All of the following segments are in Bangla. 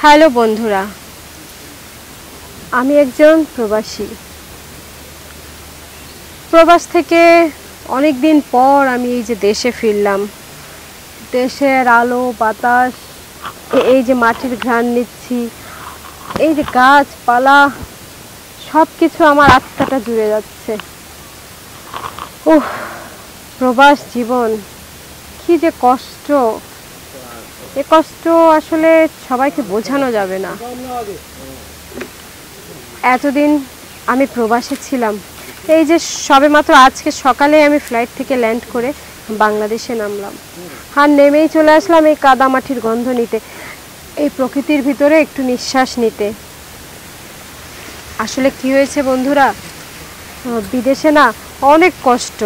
হ্যালো বন্ধুরা, আমি একজন প্রবাসী। প্রবাস থেকে অনেক দিন পর আমি এই যে দেশে ফিরলাম। দেশের আলো বাতাস, এই যে মাটির ঘ্রাণ নিচ্ছি, এই যে গাছপালা, সব কিছু আমার আত্মাটা জুড়ে যাচ্ছে। উহ, প্রবাস জীবন কি যে কষ্ট! এ কষ্ট আসলে সবাইকে বোঝানো যাবে না। এতদিন আমি প্রবাসে ছিলাম, এই যে সবেমাত্র আজকে সকালে আমি ফ্লাইট থেকে ল্যান্ড করে বাংলাদেশে নামলাম। আর নেমেই চলে আসলাম এই কাদামাটির গন্ধ নিতে, এই প্রকৃতির ভিতরে একটু নিঃশ্বাস নিতে। আসলে কি হয়েছে বন্ধুরা, বিদেশে না অনেক কষ্ট।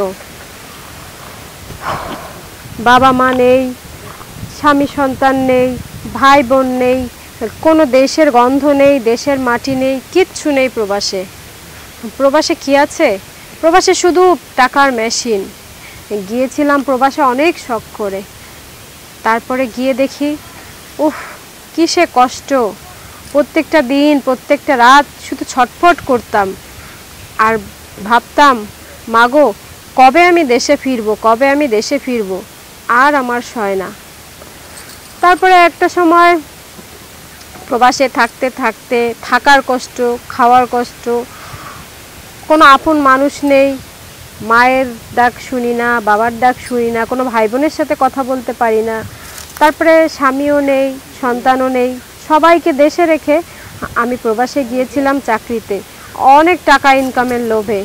বাবা মা নেই, স্বামী সন্তান নেই, ভাই বোন নেই, কোনো দেশের গন্ধ নেই, দেশের মাটি নেই, কিচ্ছু নেই প্রবাসে। প্রবাসে কি আছে? প্রবাসে শুধু টাকার মেশিন। গিয়েছিলাম প্রবাসে অনেক শখ করে, তারপরে গিয়ে দেখি উফ, কি সে কষ্ট! প্রত্যেকটা দিন প্রত্যেকটা রাত শুধু ছটফট করতাম আর ভাবতাম, মাগো কবে আমি দেশে ফিরবো, কবে আমি দেশে ফিরবো। আর আমার সয় না। তারপরে একটা সময় প্রবাসে থাকতে থাকতে থাকার কষ্ট, খাওয়ার কষ্ট, কোনো আপন মানুষ নেই, মায়ের ডাক শুনি না, বাবার ডাক শুনি না, কোনো ভাই বোনের সাথে কথা বলতে পারি না। তারপরে স্বামীও নেই, সন্তানও নেই, সবাইকে দেশে রেখে আমি প্রবাসে গিয়েছিলাম চাকরিতে, অনেক টাকা ইনকামের লোভে।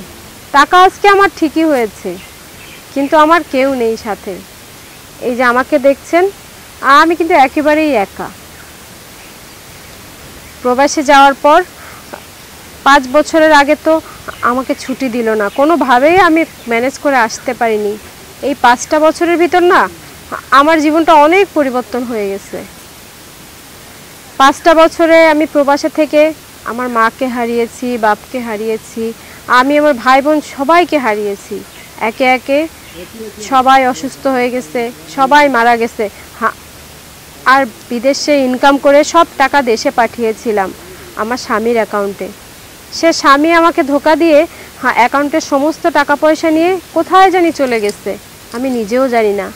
টাকা আজকে আমার ঠিকই হয়েছে, কিন্তু আমার কেউ নেই সাথে। এই যে আমাকে দেখছেন, আমি কিন্তু একেবারেই একা। প্রবাসে যাওয়ার পর 5 বছরের আগে তো আমাকে ছুটি দিল না, কোনোভাবেই আমি ম্যানেজ করে আসতে পারিনি। এই 5টা বছরের ভিতর না আমার জীবনটা অনেক পরিবর্তন হয়ে গেছে। 5টা বছরে আমি প্রবাসে থেকে আমার মাকে হারিয়েছি, বাপকে হারিয়েছি, আমি আমার ভাই বোন সবাইকে হারিয়েছি। একে একে সবাই অসুস্থ হয়ে গেছে, সবাই মারা গেছে। আর বিদেশে ইনকাম করে সব টাকা দেশে পাঠিয়েছিলাম আমার স্বামীর অ্যাকাউন্টে। সে স্বামী আমাকে ধোকা দিয়ে অ্যাকাউন্টের সমস্ত টাকা পয়সা নিয়ে কোথায় জানি চলে গেছে, আমি নিজেও জানি না।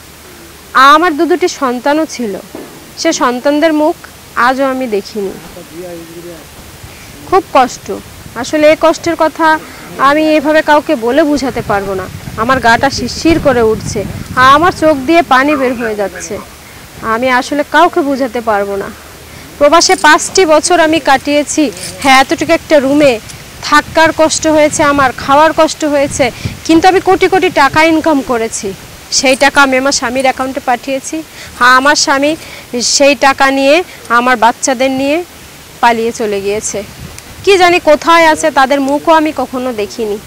আমার দুটি সন্তানও ছিল, সে সন্তানদের মুখ আজও আমি দেখিনি। খুব কষ্ট। আসলে এই কষ্টের কথা আমি এভাবে কাউকে বলে বোঝাতে পারবো না। আমার গাটা শিরশির করে উঠছে, আমার চোখ দিয়ে পানি বের হয়ে যাচ্ছে। আমি আসলে কাউকে বোঝাতে পারবো না। প্রবাসে 5টি বছর আমি কাটিয়েছি। হ্যাঁ, এতটুকু একটা রুমে থাকার কষ্ট হয়েছে, আমার খাওয়ার কষ্ট হয়েছে, কিন্তু আমি কোটি কোটি টাকা ইনকাম করেছি। সেই টাকা আমি আমার স্বামীর অ্যাকাউন্টে পাঠিয়েছি। আমার স্বামী সেই টাকা নিয়ে আমার বাচ্চাদের নিয়ে পালিয়ে চলে গিয়েছে। কি জানি কোথায় আছে, তাদের মুখও আমি কখনো দেখিনি।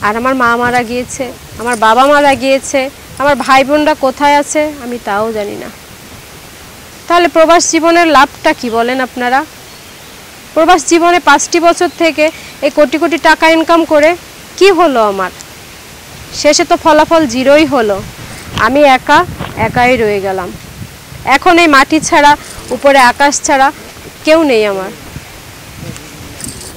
আর আমার মা মারা গিয়েছে, আমার বাবা মারা গিয়েছে, আমার ভাই বোনরা কোথায় আছে আমি তাও জানি না। তাহলে প্রবাস জীবনের লাভটা কি বলেন আপনারা? প্রবাস জীবনে 5টি বছর থেকে এই কোটি কোটি টাকা ইনকাম করে কি হলো আমার? শেষে তো ফলাফল জিরোই হলো। আমি একাই রয়ে গেলাম। এখন এই মাটি ছাড়া, উপরে আকাশ ছাড়া কেউ নেই আমার।